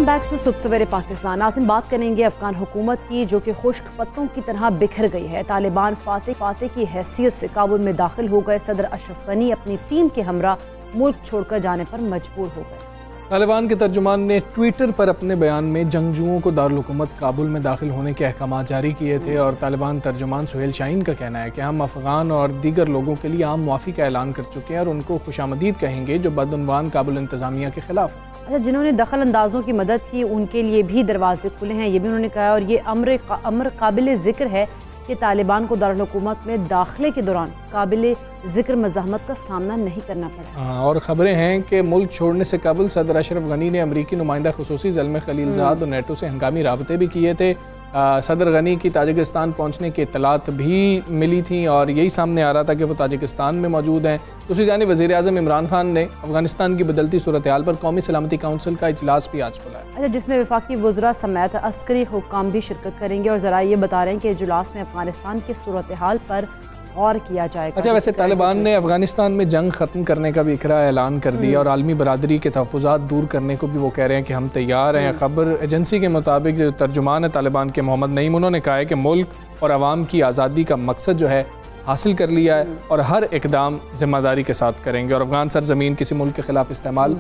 Welcome back to सुबह सवेरे पाकिस्तान। नाज़रीन, बात करेंगे अफगान हुकूमत की जो कि खुश्क पत्तों की तरह बिखर गई है। तालिबान फाते की हैसियत से काबुल में दाखिल हो गए। सदर अशरफ गनी अपनी टीम के हमरा मुल्क छोड़कर जाने पर मजबूर हो गए। तालिबान के तर्जुमान ने ट्विटर पर अपने बयान में जंगजुओं को दारुल हुकूमत काबुल में दाखिल होने के अहकाम जारी किए थे और तालिबान तर्जुमान सुहेल शाहीन का कहना है कि हम अफगान और दीगर लोगों के लिए आम मुआफ़ी का ऐलान कर चुके हैं और उनको खुशामदीद कहेंगे जो बदउनवान काबुल इंतज़ामिया के खिलाफ। अच्छा, जिन्होंने दखल अंदाजों की मदद की उनके लिए भी दरवाजे खुले हैं, ये भी उन्होंने कहा। और ये अमर काबिल ज़िक्र है कि तालिबान को दारुल हुकूमत में दाखिले के दौरान काबिल ज़िक्र मज़ाहमत का सामना नहीं करना पड़ा। और ख़बरें हैं कि मुल्क छोड़ने से कबल सदर अशरफ गनी ने अमरीकी नुमाइंदा खुसूसी ज़ल्मे खलीलज़ाद और नेटो से हंगामी राबते भी किए थे। सदर गनी की ताजिकिस्तान पहुँचने की इत्तलात भी मिली थी और यही सामने आ रहा था कि वो ताजिकिस्तान में मौजूद हैं। दूसरी जानिब वज़ीर आज़म इमरान खान ने अफगानिस्तान की बदलती सूरत हाल पर कौमी सलामती काउंसिल का इजलास भी आज बुलाया। अच्छा, जिसमें वफाकी वज़रा समेत अस्करी हुक्काम भी शिरकत करेंगे और ज़रा ये बता रहे हैं कि इजलास में अफगानिस्तान की सूरत हाल पर गौर किया जाएगा। अच्छा, वैसे तालिबान ने अफगानिस्तान में जंग ख़त्म करने का भी इकरा ऐलान कर दिया और आलमी बरादरी के तहफ़्फ़ुज़ात दूर करने को भी वो कह रहे हैं कि हम तैयार हैं। खबर एजेंसी के मुताबिक जो तर्जुमान है तालिबान के मोहम्मद नईम, उन्होंने कहा है कि मुल्क और आवाम की आज़ादी का मकसद जो है हासिल कर लिया है और हर इकदाम ज़िम्मेदारी के साथ करेंगे और अफगान सरजमीन किसी मुल्क के खिलाफ इस्तेमाल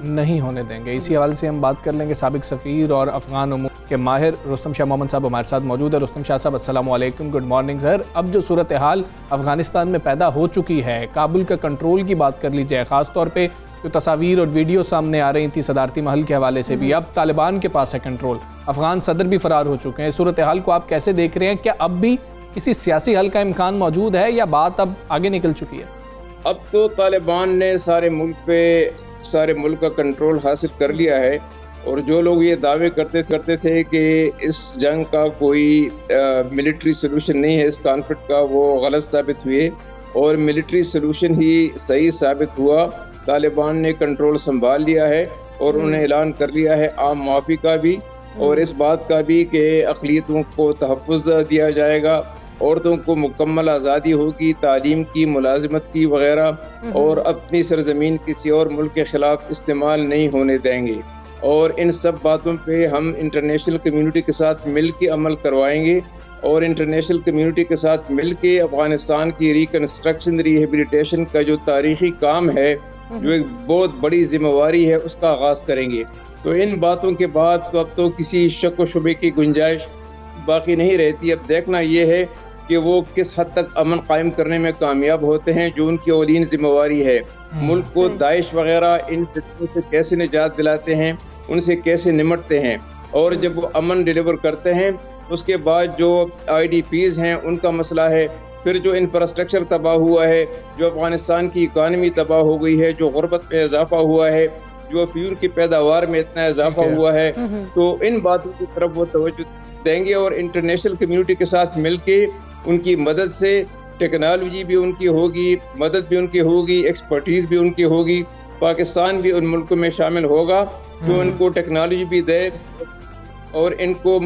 नहीं होने देंगे। इसी हवाले से हम बात कर लेंगे साबिक सफ़ीर और अफगान उमूर के माहिर रुस्तम शाह मोहम्मद साहब हमारे साथ मौजूद है। रुस्तम शाह साहब, अस्सलामु अलैकुम, गुड मॉर्निंग सर। अब जो सूरत हाल अफगानिस्तान में पैदा हो चुकी है, काबुल का कंट्रोल की बात कर लीजिए, ख़ास तौर पे जो तस्वीर और वीडियो सामने आ रही थी सदारती महल के हवाले से भी, अब तालिबान के पास है कंट्रोल, अफगान सदर भी फरार हो चुके हैं। सूरत हाल को आप कैसे देख रहे हैं? क्या अब भी किसी सियासी हल का इम्कान मौजूद है या बात अब आगे निकल चुकी है? अब तो तालिबान ने सारे मुल्क का कंट्रोल हासिल कर लिया है और जो लोग ये दावे करते थे कि इस जंग का कोई मिलिट्री सोल्यूशन नहीं है इस कॉन्फ्लिक्ट का, वो गलत साबित हुए और मिलिट्री सोल्यूशन ही सही साबित हुआ। तालिबान ने कंट्रोल संभाल लिया है और उन्होंने ऐलान कर लिया है आम मुआफ़ी का भी और इस बात का भी कि अक़लियतों को तहफ़्फ़ुज़ दिया जाएगा, औरतों को मुकम्मल आज़ादी होगी तालीम की, मुलाजिमत की वगैरह, और अपनी सरजमीन किसी और मुल्क के ख़िलाफ़ इस्तेमाल नहीं होने देंगे। और इन सब बातों पे हम इंटरनेशनल कम्युनिटी के साथ मिल के अमल करवाएंगे और इंटरनेशनल कम्युनिटी के साथ मिल के अफ़गानिस्तान की रिकन्स्ट्रक्शन रिहेबिलिटेशन का जो तारीख़ी काम है, जो एक बहुत बड़ी जिम्मेवारी है, उसका आगाज़ करेंगे। तो इन बातों के बाद तो अब तो किसी शक व शुबे की गुंजाइश बाकी नहीं रहती। अब देखना ये है कि वो किस हद तक अमन कायम करने में कामयाब होते हैं, जो उनकी औलीन जिम्मेवारी है। मुल्क को दाइश वगैरह इन फितनों से कैसे निजात दिलाते हैं, उनसे कैसे निमटते हैं, और जब वो अमन डिलीवर करते हैं उसके बाद जो IDPs हैं उनका मसला है, फिर जो इंफ्रास्ट्रक्चर तबाह हुआ है, जो अफगानिस्तान की इकानमी तबाह हो गई है, जो गुर्बत में इजाफा हुआ है, जो फ्यूल की पैदावार में इतना इजाफा हुआ है, तो इन बातों की तरफ वो तवज्जो देंगे और इंटरनेशनल कम्युनिटी के साथ मिलके उनकी मदद से टेक्नोलॉजी भी उनकी होगी, मदद भी उनकी होगी, एक्सपर्टीज़ भी उनकी होगी। पाकिस्तान भी उन मुल्कों में शामिल होगा जो इनको टेक्नोलॉजी भी दे और इनको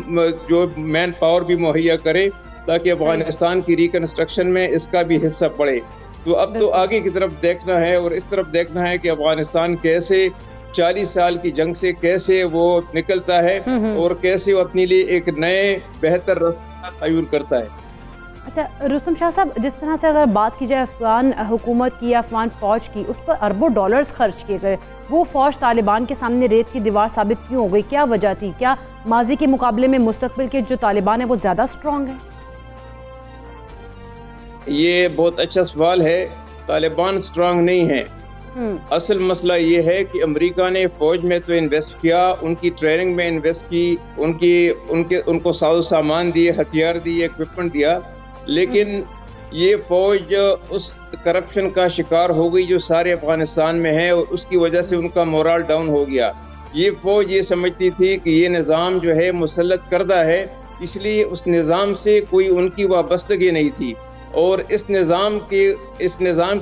जो मैन पावर भी मुहैया करे ताकि अफगानिस्तान की रिकन्स्ट्रक्शन में इसका भी हिस्सा पड़े। तो अब तो आगे की तरफ देखना है और इस तरफ देखना है कि अफगानिस्तान कैसे 40 साल की जंग से कैसे वो निकलता है और कैसे वो अपने लिए एक नए बेहतर रास्ता तय्युर करता है। अच्छा रुस्तम शाह साहब, जिस तरह से अगर बात की जाए अफगान हुकूमत की या अफगान फ़ौज की, उस पर अरबों डॉलर्स खर्च किए गए, वो फ़ौज तालिबान के सामने रेत की दीवार साबित क्यों हो गई? क्या वजह थी? क्या माजी के मुकाबले में मुस्तकबिल के जो तालिबान है वो ज़्यादा स्ट्रॉन्ग है? ये बहुत अच्छा सवाल है। तालिबान स्ट्रॉन्ग नहीं है। असल मसला ये है कि अमेरिका ने फौज में तो इन्वेस्ट किया, उनकी ट्रेनिंग में इन्वेस्ट की, उनको साजो सामान दिए, हथियार दिए, इक्विपमेंट दिया, लेकिन ये फौज उस करप्शन का शिकार हो गई जो सारे अफगानिस्तान में है और उसकी वजह से उनका मोरल डाउन हो गया। ये फौज ये समझती थी कि ये निज़ाम जो है मुसल्लत करदा है, इसलिए उस निज़ाम से कोई उनकी वाबस्तगी नहीं थी और इस निज़ाम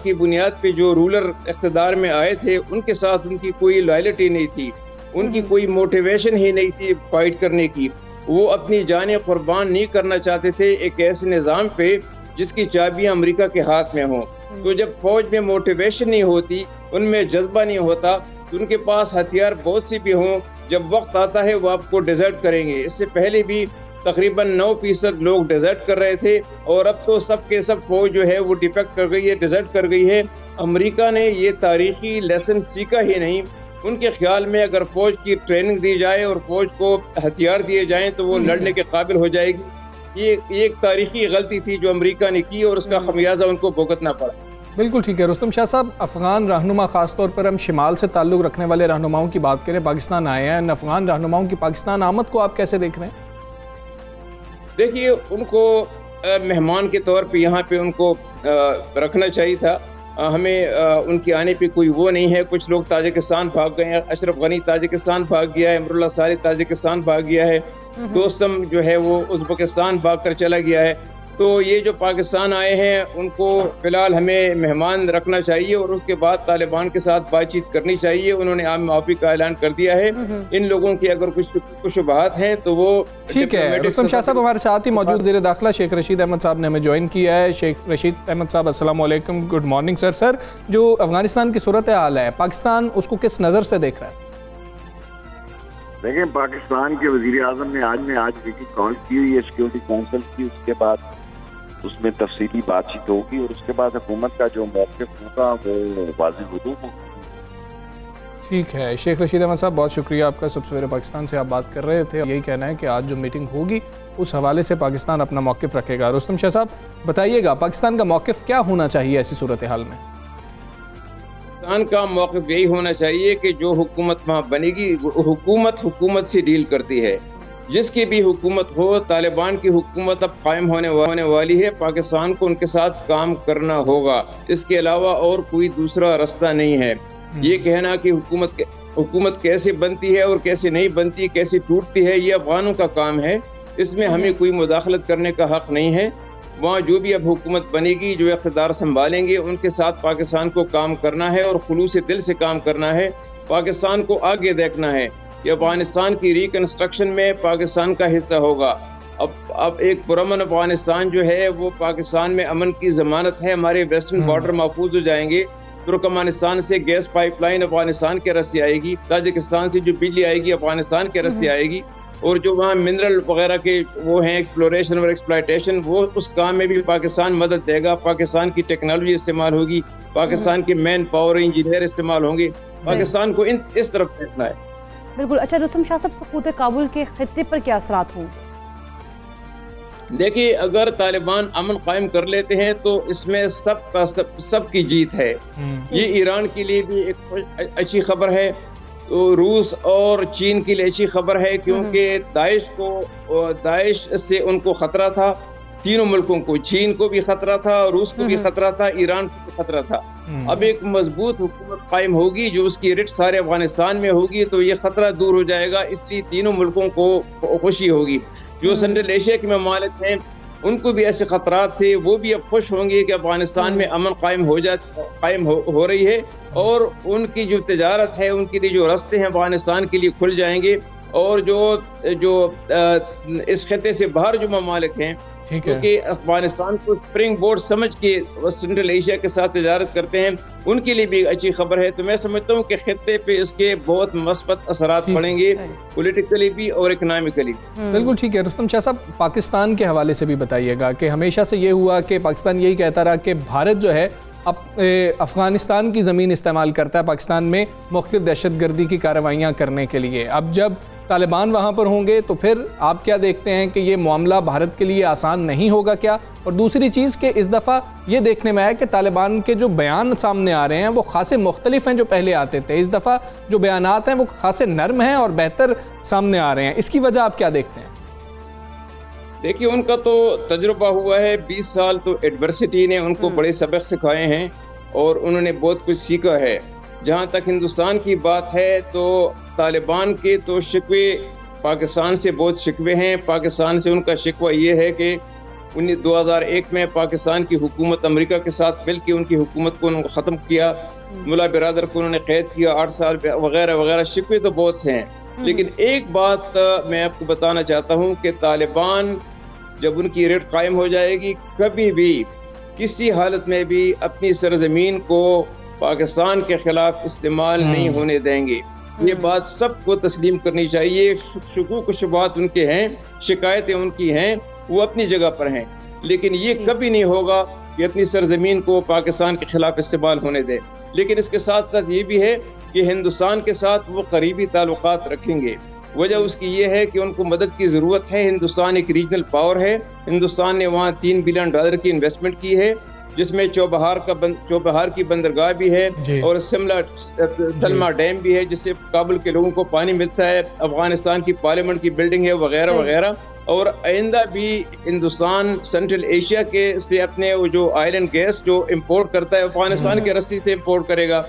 की बुनियाद पे जो रूलर इख्तिदार में आए थे उनके साथ उनकी कोई लॉयल्टी नहीं थी, उनकी कोई मोटिवेशन ही नहीं थी फाइट करने की। वो अपनी जानें कुर्बान नहीं करना चाहते थे एक ऐसे निज़ाम पे जिसकी चाबियां अमेरिका के हाथ में हों। तो जब फौज में मोटिवेशन नहीं होती, उनमें जज्बा नहीं होता, तो उनके पास हथियार बहुत सी भी हों, جب وقت آتا ہے وہ آپ کو ڈیزرٹ کریں گے. اس سے پہلے بھی تقریباً 9% لوگ ڈیزرٹ کر رہے تھے اور اب تو سب کے سب فوج جو ہے وہ ڈیفیکٹ کر گئی ہے, ڈیزرٹ کر گئی ہے. امریکہ نے یہ تاریخی لیسن سیکھا ہی نہیں. ان کے خیال میں اگر فوج کی ٹریننگ دی جائے اور فوج کو ہتھیار دیے جائیں تو وہ لڑنے کے قابل ہو جائے گی. یہ ایک تاریخی غلطی تھی جو امریکہ نے کی اور اس کا خمیازہ ان کو بھگتنا پڑا. بالکل ٹھیک ہے. رستم شاہ صاحب, افغان رہنما, خاص طور پر ہم شمال سے تعلق رکھنے والے رہنماؤں کی بات کریں, پاکستان آئے ہیں, ان افغان رہنماؤں کی پاکستان آمد کو آپ کیسے دیکھ رہے ہیں؟ دیکھیے, ان کو مہمان کے طور پہ یہاں پہ ان کو رکھنا چاہیے تھا. ہمیں ان کے آنے پہ کوئی وہ نہیں ہے. کچھ لوگ تاجکستان بھاگ گئے ہیں, اشرف غنی تاجکستان بھاگ گیا ہے, امراللہ صالح تاجکستان بھاگ گیا ہے, دوستم جو ہے وہ ازبکستان بھاگ کر چلا گیا ہے. تو یہ جو پاکستان آئے ہیں ان کو فی الحال ہمیں مہمان رکھنا چاہیے اور اس کے بعد طالبان کے ساتھ بات چیت کرنی چاہیے. انہوں نے عام معافی کا اعلان کر دیا ہے. ان لوگوں کی اگر کچھ شبہات ہیں تو وہ ٹھیک ہے. رستم شاہ صاحب ہمارے ساتھ ہی موجود وزیر داخلہ شیخ رشید احمد صاحب نے ہمیں جوائن کیا ہے. شیخ رشید احمد صاحب السلام علیکم, گڈ مارننگ سر. سر, جو افغانستان کی صورتحال ہے, پاکستان اس کو کس نظر سے دیکھ رہا ہے؟ دیکھیں, پاکستان کے وزیر اعظم نے آج میٹنگ کال کی ہوئی ہے سیکیورٹی کونسل کی. اس کے بعد اس میں تفصیلی بات چیت ہوگی اور اس کے بعد حکومت کا جو موقف ہوگا وہ واضح ہوگا. ٹھیک ہے. شیخ رشید احمد صاحب, بہت شکریہ آپ کا. صبح سویرے پاکستان سے آپ بات کر رہے تھے, یہی کہنا ہے کہ آج جو میٹنگ ہوگی اس حوالے سے پاکستان اپنا موقف رکھے گا. رستم شاہ صاحب بتائیے گا, پاکستان کا موقف کیا ہونا چاہیے ایسی صورتحال میں؟ پاکستان کا موقف یہی ہونا چاہیے کہ جو حکومت وہاں بنے گی, حکومت سے ڈیل کرتی ہے. جس کی بھی حکومت ہو, طالبان کی حکومت اب قائم ہونے والی ہے. پاکستان کو ان کے ساتھ کام کرنا ہوگا. اس کے علاوہ اور کوئی دوسرا راستہ نہیں ہے. یہ کہنا کہ حکومت کیسے بنتی ہے اور کیسے نہیں بنتی, کیسے ٹوٹتی ہے, یہ افغانوں کا کام ہے. اس میں ہمیں کوئی مداخلت کرنے کا حق نہیں ہے. وہاں جو بھی اب حکومت بنے گی, جو اقتدار سنبھالیں گے, ان کے ساتھ پاکستان کو کام کرنا ہے اور خلوص دل سے کام کرنا ہے. پاکستان کو آگے دیکھنا ہے کہ افغانستان کی ریکنسٹرکشن میں پاکستان کا حصہ ہوگا. اب ایک پرامن افغانستان جو ہے وہ پاکستان میں امن کی ضمانت ہے. ہمارے ویسٹرن بارڈر محفوظ ہو جائیں گے. ترکمانستان سے گیس پائپ لائن افغانستان کے رس سے آئے گی, تاجکستان سے جو بجلی آئے گی افغانستان کے رس سے آئے گی, اور جو وہاں منرل وغیرہ کے وہ ہیں ایکسپلوریشن اور ایکسپلائٹیشن, وہ اس کام میں بھی پاکستان مدد دے گا. پاکستان کی ٹیکنالوجی استعمال ہوگی, پاکستان کے مین پاور انجینئر استعمال ہوں گے. پاکستان کو اس طرف دیکھنا ہے. بالکل. اچھا رستم شاہ صاحب, سقوط کابل کے خطے پر کیا اثرات ہوں؟ دیکھیے, اگر طالبان امن قائم کر لیتے ہیں تو اس میں سب کی جیت ہے. یہ ایران کے لیے بھی ایک اچھی خبر ہے, روس اور چین کے لیے اچھی خبر ہے, کیونکہ داعش سے ان کو خطرہ تھا. تینوں ملکوں کو, چین کو بھی خطرہ تھا, روس کو بھی خطرہ تھا, ایران کو بھی خطرہ تھا. اب ایک مضبوط حکومت قائم ہوگی جو اس کی رٹ سارے افغانستان میں ہوگی تو یہ خطرہ دور ہو جائے گا. اس لیے تینوں ملکوں کو خوشی ہوگی. جو سنٹرل ایشیا کے ممالک ہیں ان کو بھی ایسے خطرات تھے, وہ بھی اب خوش ہوں گے کہ افغانستان میں امن قائم ہو رہی ہے, اور ان کی جو تجارت ہے, ان کے لیے جو راستے ہیں افغانستان کے لیے کھل جائیں گے. اور جو اس خطے سے باہر جو ممالک ہیں, کیونکہ افغانستان کو اسپرنگ بورڈ سمجھ کے سنٹرل ایشیا کے ساتھ تجارت کرتے ہیں, ان کے لیے بھی اچھی خبر ہے. تو میں سمجھتا ہوں کہ خطے پہ اس کے بہت مثبت اثرات پڑیں گے, پولیٹیکلی بھی اور اکنامکلی. بالکل ٹھیک ہے. رستم شاہ صاحب, پاکستان کے حوالے سے بھی بتائیے گا کہ ہمیشہ سے یہ ہوا کہ پاکستان یہی کہتا رہا کہ بھارت جو ہے اب افغانستان کی زمین استعمال کرتا ہے پاکستان میں مختلف دہشت گردی کی کارروائیاں کرنے کے لیے. اب جب طالبان وہاں پر ہوں گے تو پھر آپ کیا دیکھتے ہیں کہ یہ معاملہ بھارت کے لیے آسان نہیں ہوگا کیا؟ اور دوسری چیز کہ اس دفعہ یہ دیکھنے میں آیا کہ طالبان کے جو بیان سامنے آ رہے ہیں وہ خاصے مختلف ہیں جو پہلے آتے تھے. اس دفعہ جو بیانات ہیں وہ خاصے نرم ہیں اور بہتر سامنے آ رہے ہیں. اس کی وجہ آپ کیا دیکھتے ہیں؟ دیکھیے, ان کا تو تجربہ ہوا ہے. 20 سال تو ایڈورسٹی نے ان کو بڑے سبق سکھائے ہیں اور انہوں نے بہت کچھ سیکھا ہے. جہاں تک ہندوستان کی بات ہے تو طالبان کے تو شکوے پاکستان سے بہت شکوے ہیں. پاکستان سے ان کا شکوہ یہ ہے کہ 2001 میں پاکستان کی حکومت امریکہ کے ساتھ مل کے ان کی حکومت کو ختم کیا, ملا برادر کو انہوں نے قید کیا 8 سال وغیرہ وغیرہ. شکوے تو بہت سے ہیں, لیکن ایک بات میں آپ کو بتانا چاہتا ہوں کہ طالبان جب ان کی ریٹ قائم ہو جائے گی, کبھی بھی کسی حالت میں بھی اپنی سرزمین کو پاکستان کے خلاف استعمال نہیں ہونے دیں گے. یہ بات سب کو تسلیم کرنی چاہیے. شکوک و شبہات ان کے ہیں, شکایتیں ان کی ہیں, وہ اپنی جگہ پر ہیں, لیکن یہ کبھی نہیں ہوگا کہ اپنی سرزمین کو پاکستان کے خلاف استعمال ہونے دے. لیکن اس کے ساتھ ساتھ یہ بھی ہے کہ ہندوستان کے ساتھ وہ قریبی تعلقات رکھیں گے. وجہ اس کی یہ ہے کہ ان کو مدد کی ضرورت ہے. ہندوستان ایک ریجنل پاور ہے. ہندوستان نے وہاں $3 بلین کی انویسٹمنٹ کی ہے, جس میں چوبہار کی بندرگاہ بھی ہے اور سلما ڈیم بھی ہے, جس سے کابل کے لوگوں کو پانی ملتا ہے. افغانستان کی پارلیمنٹ کی بلڈنگ ہے وغیرہ وغیرہ. اور آئندہ بھی ہندوستان سینٹرل ایشیا کے سے اپنے وہ جو آئل اینڈ گیس جو امپورٹ کرتا ہے افغانستان کے رسی سے امپورٹ کرے گا.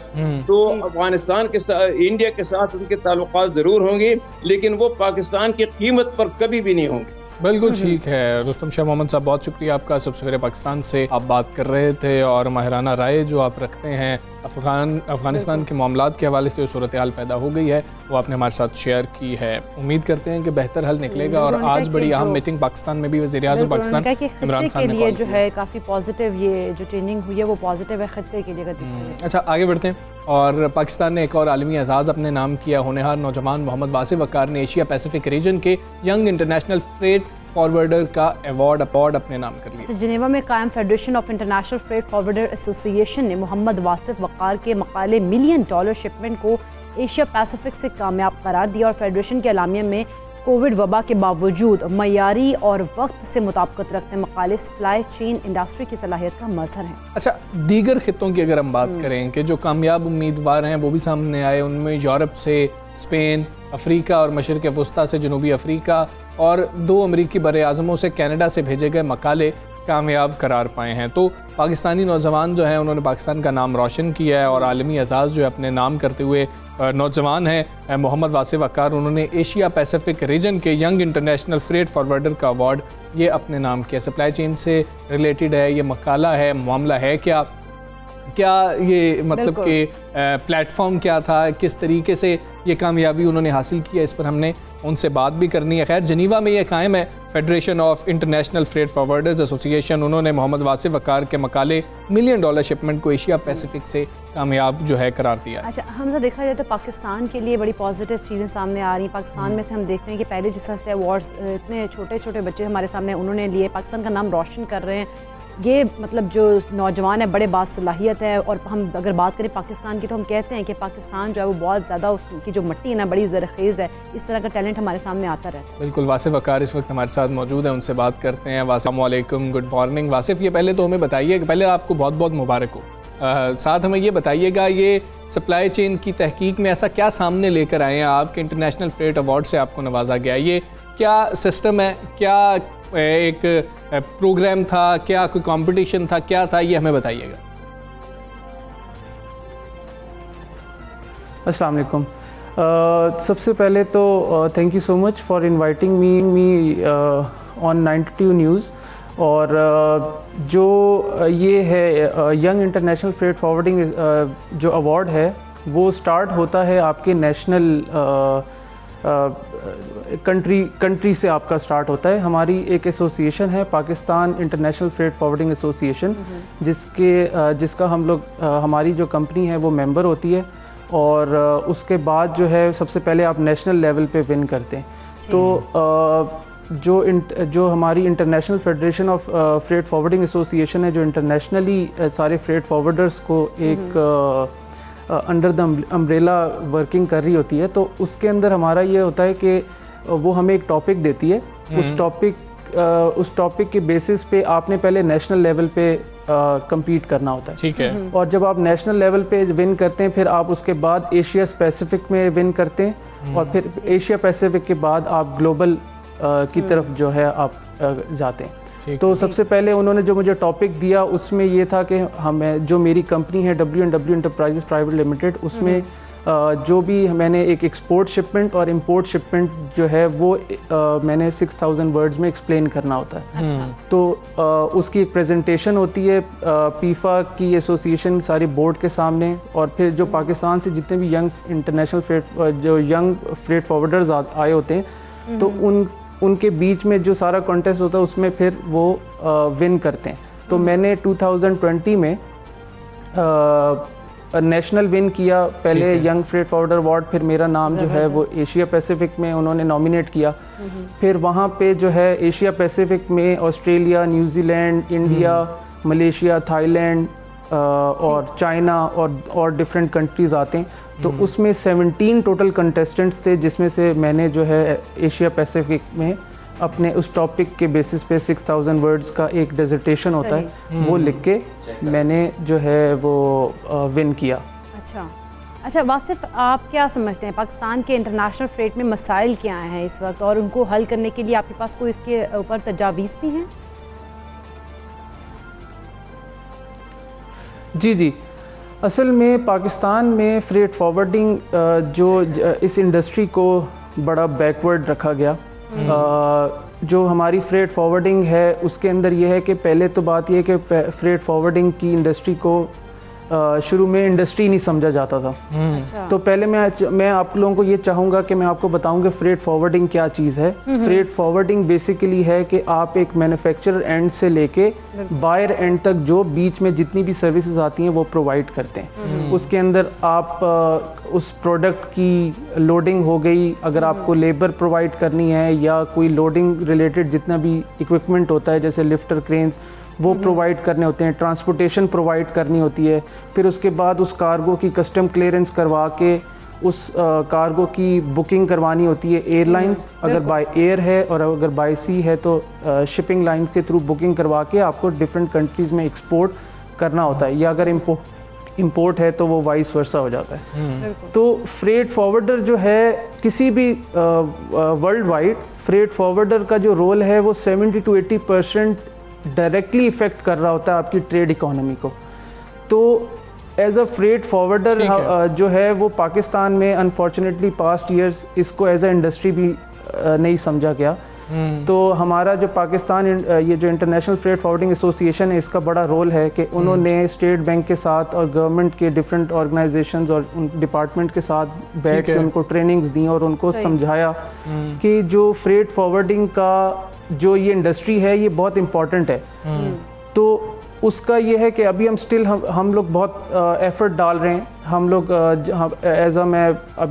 تو افغانستان کے ساتھ انڈیا کے ساتھ ان کے تعلقات ضرور ہوں گے, لیکن وہ پاکستان کی قیمت پر کبھی بھی نہیں ہوں گے. بالکل ٹھیک ہے. رستم شاہ محمد صاحب, بہت شکریہ آپ کا. سویرے پاکستان سے آپ بات کر رہے تھے اور ماہرانہ رائے جو آپ رکھتے ہیں افغانستان کے معاملات کے حوالے سے جو صورتحال پیدا ہو گئی ہے وہ آپ نے ہمارے ساتھ شیئر کی ہے. امید کرتے ہیں کہ بہتر حل نکلے گا. اور آج بڑی اہم میٹنگ پاکستان میں بھی وزیر اعظم پاکستان عمران خان نے لیے جو ہے کافی پازیٹیو, یہ جو ٹریننگ ہوئی ہے وہ پازیٹیو ہے خطے کے لیے. اچھا آگے بڑھتے ہیں. اور پاکستان نے ایک اور عالمی اعزاز اپنے نام کیا. ہونہار نوجوان محمد واصف وقار نے ایشیا پیسیفک ریجن کے ینگ انٹرنیشنل فریٹ فارورڈر کا ایوارڈ اپنے نام کر لیا. جنیوا میں قائم federation of international freight forwarder ایسوسی ایشن نے محمد واصف وقار کے مقالے $1 ملین شپمنٹ کو ایشیا پیسیفک سے کامیاب قرار دیا. اور فیڈریشن کے اعلامیہ میں کووڈ وبا کے باوجود معیاری اور وقت سے مطابقت رکھتے مقالے سپلائی چین انڈسٹری کی صلاحیت کا مظہر ہیں. اچھا, دیگر خطوں کی اگر ہم بات کریں کہ جو کامیاب امیدوار ہیں وہ بھی سامنے آئے, ان میں یورپ سے اسپین, افریقہ اور مشرق وسطیٰ سے جنوبی افریقہ اور 2 امریکی براعظموں سے کینیڈا سے بھیجے گئے مقالے کامیاب قرار پائے ہیں. تو پاکستانی نوجوان جو ہیں انہوں نے پاکستان کا نام روشن کیا ہے اور عالمی اعزاز جو ہے اپنے نام کرتے ہوئے نوجوان ہیں محمد واصف وقار, انہوں نے ایشیا پیسیفک ریجن کے ینگ انٹرنیشنل فریٹ فارورڈر کا ایوارڈ یہ اپنے نام کیا. سپلائی چین سے ریلیٹڈ ہے یہ مقالہ ہے, معاملہ ہے کیا یہ مطلب کہ پلیٹ فارم کیا تھا, کس طریقے سے یہ کامیابی انہوں نے حاصل کیا, اس پر ہم نے ان سے بات بھی کرنی ہے. خیر, جنیوا میں یہ قائم ہے فیڈریشن آف انٹرنیشنل فریٹ فارورڈرز ایسوسی ایشن. انہوں نے محمد واصف وقار کے مقالے $1 ملین شپمنٹ کو ایشیا پیسیفک سے کامیاب جو ہے قرار دیا. اچھا, حمزہ دیکھا جائے تو پاکستان کے لیے بڑی پازیٹیو چیزیں سامنے آ رہی ہیں. پاکستان میں سے ہم دیکھتے ہیں کہ پہلے جس طرح سے ایوارڈز اتنے چھوٹے چھوٹے بچے ہمارے سامنے انہوں نے لیے, پاکستان کا نام روشن کر رہے ہیں. یہ مطلب جو نوجوان ہے بڑے باصلاحیت ہے. اور ہم اگر بات کریں پاکستان کی تو ہم کہتے ہیں کہ پاکستان جو ہے وہ بہت زیادہ اس کی جو مٹی ہے نا بڑی زرخیز ہے. اس طرح کا ٹیلنٹ ہمارے سامنے آتا رہتا ہے. بالکل. واصف وقار اس وقت ہمارے ساتھ موجود ہیں, ان سے بات کرتے ہیں. السلام علیکم, گڈ مارننگ. واصف, یہ پہلے تو ہمیں بتائیے کہ پہلے آپ کو بہت بہت مبارک ہو. ساتھ ہمیں یہ بتائیے گا یہ سپلائی چین کی تحقیق میں ایسا کیا سامنے لے کر آئے ہیں آپ کے انٹرنیشنل فریٹ ایوارڈ سے آپ کو نوازا گیا. یہ کیا سسٹم ہے, کیا ایک پروگرام تھا, کیا کوئی کمپٹیشن تھا, کیا تھا, یہ ہمیں بتائیے گا. السلام علیکم. سب سے پہلے تو thank you so much for inviting me on 92 news. اور جو یہ ہے ینگ انٹرنیشنل فریٹ فارورڈنگ جو ایوارڈ ہے وہ سٹارٹ ہوتا ہے آپ کے نیشنل کنٹری سے آپ کا سٹارٹ ہوتا ہے. ہماری ایک ایسوسی ایشن ہے پاکستان انٹرنیشنل فریٹ فارورڈنگ ایسوسی ایشن, جس کا ہم لوگ ہماری جو کمپنی ہے وہ ممبر ہوتی ہے. اور اس کے بعد جو ہے سب سے پہلے آپ نیشنل لیول پہ ون کرتے ہیں. تو جو ہماری international federation of freight forwarding association ہے جو انٹرنیشنلی سارے فریٹ فارورڈرز کو ایک انڈر دا امبریلا ورکنگ کر رہی ہوتی ہے. تو اس کے اندر ہمارا یہ ہوتا ہے کہ وہ ہمیں ایک ٹاپک دیتی ہے. اس ٹاپک کے بیسس پہ آپ نے پہلے نیشنل لیول پہ کمپیٹ کرنا ہوتا ہے. ٹھیک ہے. اور جب آپ نیشنل لیول پہ ون کرتے ہیں پھر آپ اس کے بعد ایشیا پیسیفک میں ون کرتے ہیں, اور پھر ایشیا پیسیفک کے بعد آپ گلوبل کی طرف جو ہے آپ جاتے ہیں. تو سب سے پہلے انہوں نے جو مجھے ٹاپک دیا اس میں یہ تھا کہ ہمیں جو میری کمپنی ہے W&W انٹرپرائزز پرائیویٹ لمیٹڈ, اس میں جو بھی میں نے ایک ایکسپورٹ شپمنٹ اور امپورٹ شپمنٹ جو ہے وہ میں نے 6000 ورڈز میں ایکسپلین کرنا ہوتا ہے. تو اس کی ایک پریزنٹیشن ہوتی ہے پیفا کی ایسوسی ایشن ساری بورڈ کے سامنے, اور پھر جو پاکستان سے جتنے بھی ینگ انٹرنیشنل ینگ فریٹ فارورڈرز آئے ہوتے ہیں تو ان کے بیچ میں جو سارا کانٹیسٹ ہوتا ہے اس میں پھر وہ ون کرتے ہیں. تو میں نے 2020 میں नेशनल विन किया पहले यंग फ्रेट फॉरवर्डर अवार्ड, फिर मेरा नाम जो है वो एशिया पैसिफिक में उन्होंने नॉमिनेट किया। फिर वहाँ पे जो है एशिया पैसिफिक में Australia, New Zealand, India, Malaysia, Thailand और चाइना और डिफरेंट कंट्रीज़ आते हैं। तो उसमें 17 टोटल कंटेस्टेंट्स थे, जिसमें से मैंने जो है एशिया पैसिफिक में अपने उस टॉपिक के बेसिस पे 6000 वर्ड्स का एक डिसर्टेशन होता है वो लिख के मैंने जो है वो विन किया। अच्छा वासिफ, आप क्या समझते हैं पाकिस्तान के इंटरनेशनल फ्रेट में मसाइल क्या हैं इस वक्त, और उनको हल करने के लिए आपके पास कोई इसके ऊपर तजावीज़ भी हैं? जी, असल में पाकिस्तान में फ्रेट फॉरवर्डिंग जो इस इंडस्ट्री को बड़ा बैकवर्ड रखा गया। जो हमारी फ्रेट फॉरवर्डिंग है उसके अंदर ये है कि पहले तो बात ये है कि फ्रेट फॉरवर्डिंग की इंडस्ट्री को शुरू में इंडस्ट्री नहीं समझा जाता था। अच्छा। तो पहले मैं आप लोगों को ये चाहूँगा कि मैं आपको बताऊँ कि फ्रेट फॉरवर्डिंग क्या चीज़ है। फ्रेट फॉरवर्डिंग बेसिकली है कि आप एक मैन्युफैक्चरर एंड से लेके बायर एंड तक जो बीच में जितनी भी सर्विसेज आती हैं वो प्रोवाइड करते हैं। उसके अंदर आप उस प्रोडक्ट की लोडिंग हो गई, अगर आपको लेबर प्रोवाइड करनी है या कोई लोडिंग रिलेटेड जितना भी इक्विपमेंट होता है जैसे लिफ्टर, क्रेन्स, वो प्रोवाइड करने होते हैं, ट्रांसपोर्टेशन प्रोवाइड करनी होती है। फिर उसके बाद उस कार्गो की कस्टम क्लियरेंस करवा के उस कार्गो की बुकिंग करवानी होती है एयरलाइंस, अगर बाय एयर है, और अगर बाय सी है तो शिपिंग लाइन के थ्रू बुकिंग करवा के आपको डिफरेंट कंट्रीज़ में एक्सपोर्ट करना होता है, या अगर इंपोर्ट है तो वो वाइस वर्सा हो जाता है। तो फ्रेट फॉरवर्डर जो है किसी भी वर्ल्ड वाइड फ्रेट फॉरवर्डर का जो रोल है वो 70 to 80% डायरेक्टली इफ़ेक्ट कर रहा होता है आपकी ट्रेड इकोनॉमी को। तो एज अ फ्रेट फॉरवर्डर जो है वो पाकिस्तान में अनफॉर्चुनेटली पास्ट ईयर्स इसको एज अ इंडस्ट्री भी नहीं समझा गया। तो हमारा जो पाकिस्तान ये जो इंटरनेशनल फ्रेट फॉरवर्डिंग एसोसिएशन है, इसका बड़ा रोल है कि उन्होंने स्टेट बैंक के साथ और गवर्नमेंट के डिफरेंट ऑर्गेनाइजेशंस और उन डिपार्टमेंट के साथ बैठ के उनको ट्रेनिंग्स दी और उनको समझाया कि जो फ्रेट फॉरवर्डिंग का जो ये इंडस्ट्री है ये बहुत इम्पॉर्टेंट है। तो उसका ये है कि अभी हम लोग बहुत एफर्ट डाल रहे हैं। हम लोग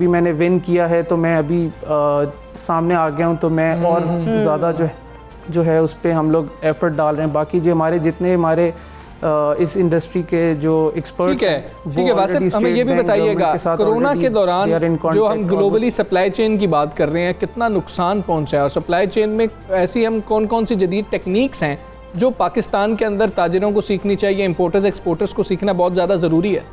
मैंने विन किया है तो मैं अभी सामने आ गया हूँ, तो मैं और ज़्यादा जो है उस पर हम लोग एफर्ट डाल रहे हैं। बाकी जो जितने हमारे इस इंडस्ट्री के जो एक्सपर्ट ठीक है वासिफ, हमें ये भी बताइएगा कोरोना के दौरान जो हम ग्लोबली सप्लाई चेन की बात कर रहे हैं कितना नुकसान पहुंचा है, और सप्लाई चेन में ऐसी हम कौन कौन सी जदीद टेक्निक्स हैं जो पाकिस्तान के अंदर ताजिरों को सीखनी चाहिए, इंपोर्टर्स एक्सपोर्टर्स को सीखना बहुत ज़्यादा ज़रूरी है?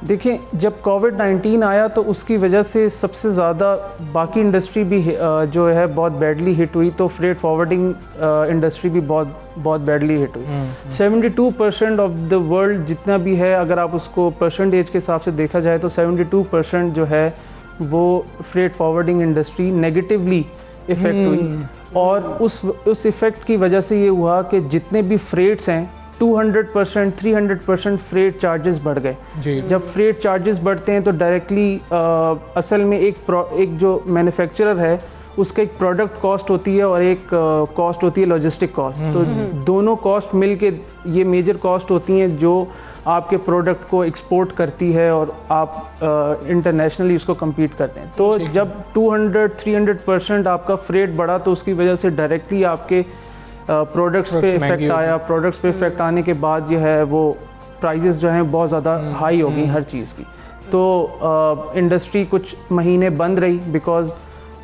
देखिए, जब कोविड-19 आया तो उसकी वजह से सबसे ज़्यादा बाकी इंडस्ट्री भी जो है बहुत बैडली हिट हुई, तो फ्रेट फॉरवर्डिंग इंडस्ट्री भी बहुत बैडली हिट हुई। 72% ऑफ द वर्ल्ड जितना भी है, अगर आप उसको परसेंटेज के हिसाब से देखा जाए तो 72% जो है वो freight forwarding industry negatively effect हुई। और उस इफ़ेक्ट की वजह से ये हुआ कि जितने भी फ्रेट्स हैं 200%, 300% फ्रेट चार्जेस बढ़ गए। जब फ्रेट चार्जेस बढ़ते हैं तो डायरेक्टली असल में एक जो मैन्युफैक्चरर है उसका एक प्रोडक्ट कॉस्ट होती है और एक कॉस्ट होती है लॉजिस्टिक कॉस्ट। तो दोनों कॉस्ट मिलके ये मेजर कॉस्ट होती हैं जो आपके प्रोडक्ट को एक्सपोर्ट करती है और आप इंटरनेशनली उसको कम्पीट करते हैं। तो जब 200-300% आपका फ्रेट बढ़ा तो उसकी वजह से डायरेक्टली आपके प्रोडक्ट्स पे इफेक्ट आया। प्रोडक्ट्स पे इफेक्ट आने के बाद जो है वो प्राइजेस जो हैं बहुत ज़्यादा हाई हो गई हर चीज़ की। तो इंडस्ट्री कुछ महीने बंद रही बिकॉज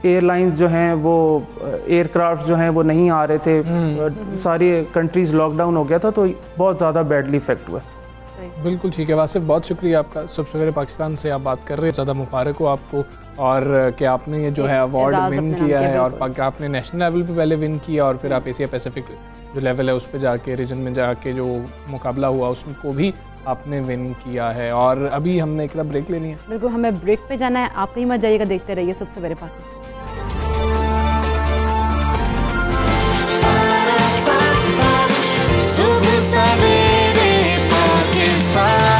एयरलाइंस जो हैं वो एयरक्राफ्ट जो हैं वो नहीं आ रहे थे, सारी कंट्रीज़ लॉकडाउन हो गया था, तो बहुत ज़्यादा बैडली इफेक्ट हुआ। बिल्कुल ठीक है वासिफ, बहुत शुक्रिया आपका। सबसे पहले पाकिस्तान से आप बात कर रहे हैं, ज़्यादा मुबारक हो आपको, और कि आपने ये जो है अवार्ड विन किया है, और आपने नेशनल लेवल पे पहले विन किया और फिर आप एशिया पैसिफिक जो लेवल है उस पर जाके रीजन में जाके जो मुकाबला हुआ उसको भी आपने विन किया है। और अभी हमने एक ब्रेक लेनी है। बिल्कुल, हमें ब्रेक पे जाना है, आप कहीं मत जाइएगा, देखते रहिए सबसे बड़े पाकिस्तान। सुबह सवेरे पाकिस्तान।